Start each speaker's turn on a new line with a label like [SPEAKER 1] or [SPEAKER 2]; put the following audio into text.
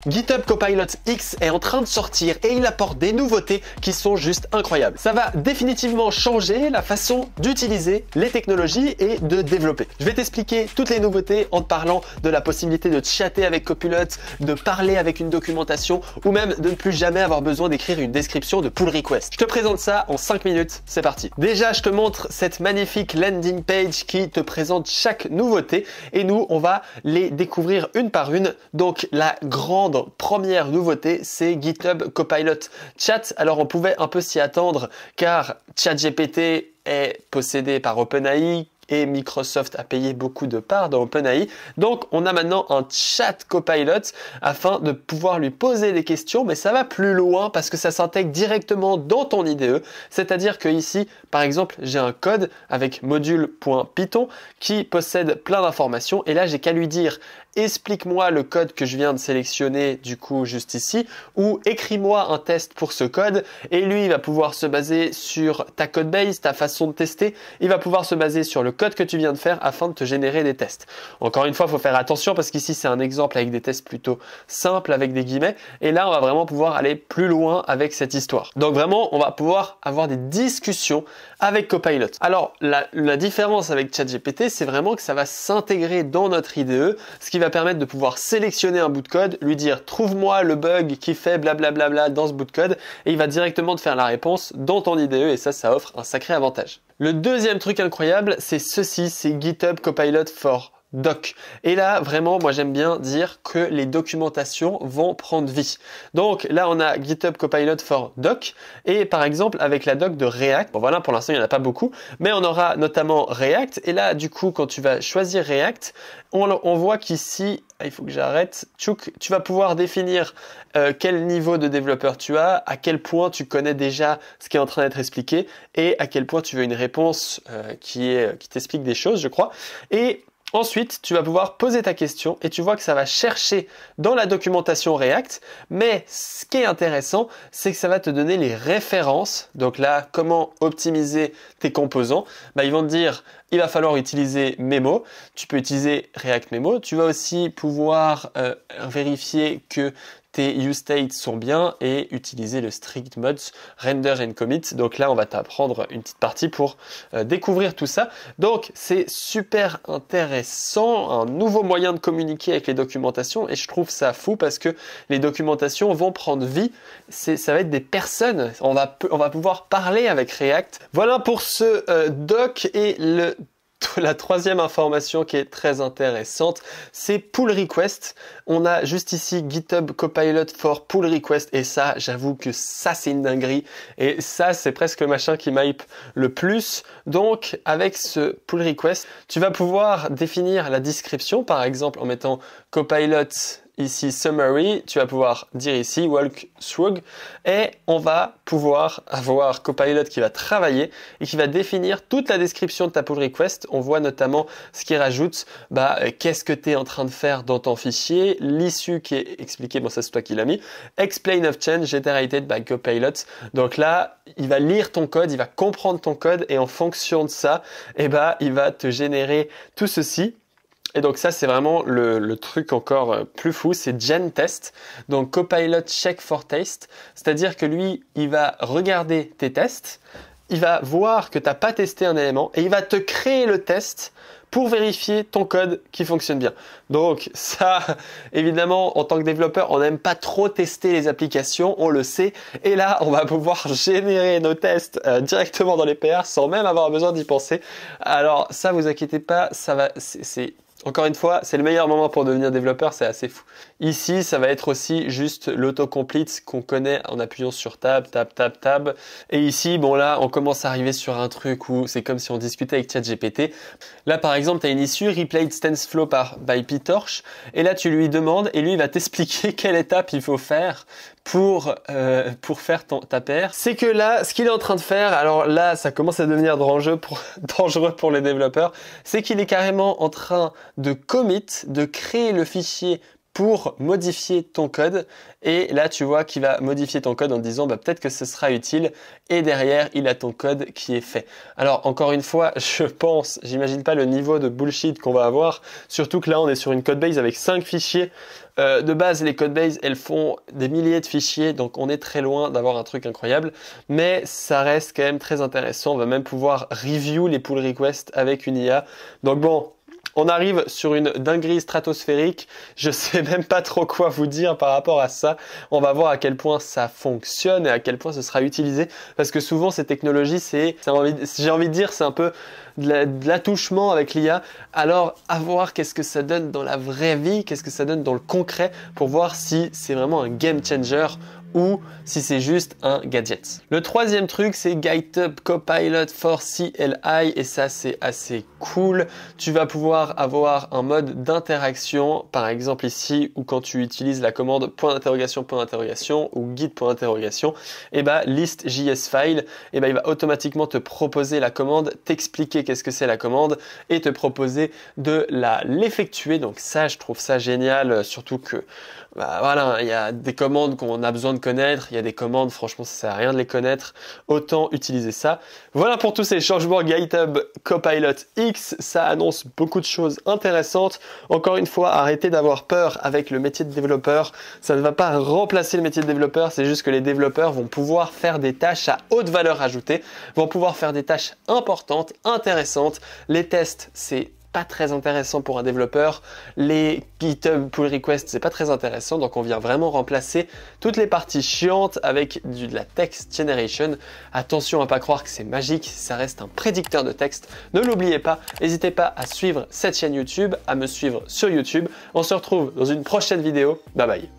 [SPEAKER 1] GitHub Copilot X est en train de sortir et il apporte des nouveautés qui sont juste incroyables. Ça va définitivement changer la façon d'utiliser les technologies et de développer. Je vais t'expliquer toutes les nouveautés en te parlant de la possibilité de chatter avec Copilot, de parler avec une documentation ou même de ne plus jamais avoir besoin d'écrire une description de pull request. Je te présente ça en 5 minutes, c'est parti. Déjà, je te montre cette magnifique landing page qui te présente chaque nouveauté et nous, on va les découvrir une par une. Donc, la grande première nouveauté, c'est GitHub Copilot Chat. Alors on pouvait un peu s'y attendre car ChatGPT est possédé par OpenAI et Microsoft a payé beaucoup de parts dans OpenAI. Donc on a maintenant un chat copilot afin de pouvoir lui poser des questions, mais ça va plus loin parce que ça s'intègre directement dans ton IDE. C'est-à-dire que ici, par exemple, j'ai un code avec module.python qui possède plein d'informations et là j'ai qu'à lui dire explique-moi le code que je viens de sélectionner du coup juste ici ou écris-moi un test pour ce code et lui il va pouvoir se baser sur ta codebase, ta façon de tester, il va pouvoir se baser sur le code que tu viens de faire afin de te générer des tests. Encore une fois, il faut faire attention parce qu'ici c'est un exemple avec des tests plutôt simples avec des guillemets et là on va vraiment pouvoir aller plus loin avec cette histoire. Donc vraiment on va pouvoir avoir des discussions avec Copilot. Alors la différence avec ChatGPT, c'est vraiment que ça va s'intégrer dans notre IDE, ce qui va permettre de pouvoir sélectionner un bout de code, lui dire trouve-moi le bug qui fait blablabla dans ce bout de code et il va directement te faire la réponse dans ton IDE et ça offre un sacré avantage. Le deuxième truc incroyable, c'est ceci, c'est GitHub Copilot for Doc. Et là, vraiment, moi j'aime bien dire que les documentations vont prendre vie. Donc là, on a GitHub Copilot for Doc et par exemple avec la doc de React, bon voilà, pour l'instant il n'y en a pas beaucoup, mais on aura notamment React et là du coup quand tu vas choisir React, on voit qu'ici, il faut que j'arrête, tu vas pouvoir définir quel niveau de développeur tu as, à quel point tu connais déjà ce qui est en train d'être expliqué et à quel point tu veux une réponse qui t'explique des choses, je crois. Et ensuite, tu vas pouvoir poser ta question et tu vois que ça va chercher dans la documentation React. Mais ce qui est intéressant, c'est que ça va te donner les références. Donc là, comment optimiser tes composants? Ils vont te dire, il va falloir utiliser Memo. Tu peux utiliser React Memo. Tu vas aussi pouvoir vérifier que tes use states sont bien et utiliser le strict modes render and commit. Donc là, on va t'apprendre une petite partie pour découvrir tout ça. Donc c'est super intéressant, un nouveau moyen de communiquer avec les documentations et je trouve ça fou parce que les documentations vont prendre vie. Ça va être des personnes. On va pouvoir parler avec React. Voilà pour ce doc et la troisième information qui est très intéressante, c'est pull request. On a juste ici GitHub Copilot for pull request et ça, j'avoue que ça c'est une dinguerie et ça c'est presque le machin qui m'hype le plus. Donc avec ce pull request, tu vas pouvoir définir la description par exemple en mettant Copilot ici summary, tu vas pouvoir dire ici walk through et on va pouvoir avoir Copilot qui va travailler et qui va définir toute la description de ta pull request. On voit notamment ce qui rajoute qu'est-ce que tu es en train de faire dans ton fichier, l'issue qui est expliquée, bon ça c'est toi qui l'as mis, explain of change generated by Copilot. Donc là, il va lire ton code, il va comprendre ton code et en fonction de ça, il va te générer tout ceci. Et donc ça, c'est vraiment le truc encore plus fou, c'est Gen Test. Donc Copilot Check for Taste, c'est-à-dire que lui, il va regarder tes tests, il va voir que tu n'as pas testé un élément et il va te créer le test pour vérifier ton code qui fonctionne bien. Donc ça, évidemment, en tant que développeur, on n'aime pas trop tester les applications, on le sait. Et là, on va pouvoir générer nos tests directement dans les PR sans même avoir besoin d'y penser. Alors ça, vous inquiétez pas, ça va, encore une fois, c'est le meilleur moment pour devenir développeur, c'est assez fou. Ici, ça va être aussi juste l'autocomplete qu'on connaît en appuyant sur tab. Et ici, bon là, on commence à arriver sur un truc où c'est comme si on discutait avec ChatGPT. Là, par exemple, tu as une issue, replayed TensorFlow by PyTorch. Et là, tu lui demandes et lui, il va t'expliquer quelle étape il faut faire pour faire ta PR. C'est que là, ce qu'il est en train de faire, alors là, ça commence à devenir dangereux pour les développeurs, c'est qu'il est carrément en train de commit, de créer le fichier pour modifier ton code. Et là, tu vois qu'il va modifier ton code en te disant peut-être que ce sera utile. Et derrière, il a ton code qui est fait. Alors, encore une fois, j'imagine pas le niveau de bullshit qu'on va avoir. Surtout que là, on est sur une codebase avec 5 fichiers. De base, les codebases, elles font des milliers de fichiers, donc on est très loin d'avoir un truc incroyable. Mais ça reste quand même très intéressant. On va même pouvoir review les pull requests avec une IA. Donc bon, on arrive sur une dinguerie stratosphérique. Je sais même pas trop quoi vous dire par rapport à ça. On va voir à quel point ça fonctionne et à quel point ce sera utilisé. Parce que souvent, ces technologies, j'ai envie de dire, c'est un peu de l'attouchement avec l'IA. Alors, à voir qu'est-ce que ça donne dans la vraie vie, qu'est-ce que ça donne dans le concret pour voir si c'est vraiment un game changer ou si c'est juste un gadget. Le troisième truc, c'est GitHub Copilot for CLI et ça, c'est assez cool. Tu vas pouvoir avoir un mode d'interaction, par exemple ici, où quand tu utilises la commande point d'interrogation ou guide point d'interrogation, et list JS file, il va automatiquement te proposer la commande, t'expliquer qu'est-ce que c'est la commande et te proposer de l'effectuer. Donc ça, je trouve ça génial, surtout que voilà, il y a des commandes qu'on a besoin de connaître, il y a des commandes, franchement, ça sert à rien de les connaître, autant utiliser ça. Voilà pour tous ces changements GitHub Copilot X, ça annonce beaucoup de choses intéressantes. Encore une fois, arrêtez d'avoir peur avec le métier de développeur, ça ne va pas remplacer le métier de développeur, c'est juste que les développeurs vont pouvoir faire des tâches à haute valeur ajoutée, vont pouvoir faire des tâches importantes, intéressantes. Les tests, c'est pas très intéressant pour un développeur. Les GitHub pull requests, c'est pas très intéressant. Donc on vient vraiment remplacer toutes les parties chiantes avec de la text generation. Attention à pas croire que c'est magique, ça reste un prédicteur de texte. Ne l'oubliez pas, n'hésitez pas à suivre cette chaîne YouTube, à me suivre sur YouTube. On se retrouve dans une prochaine vidéo. Bye bye.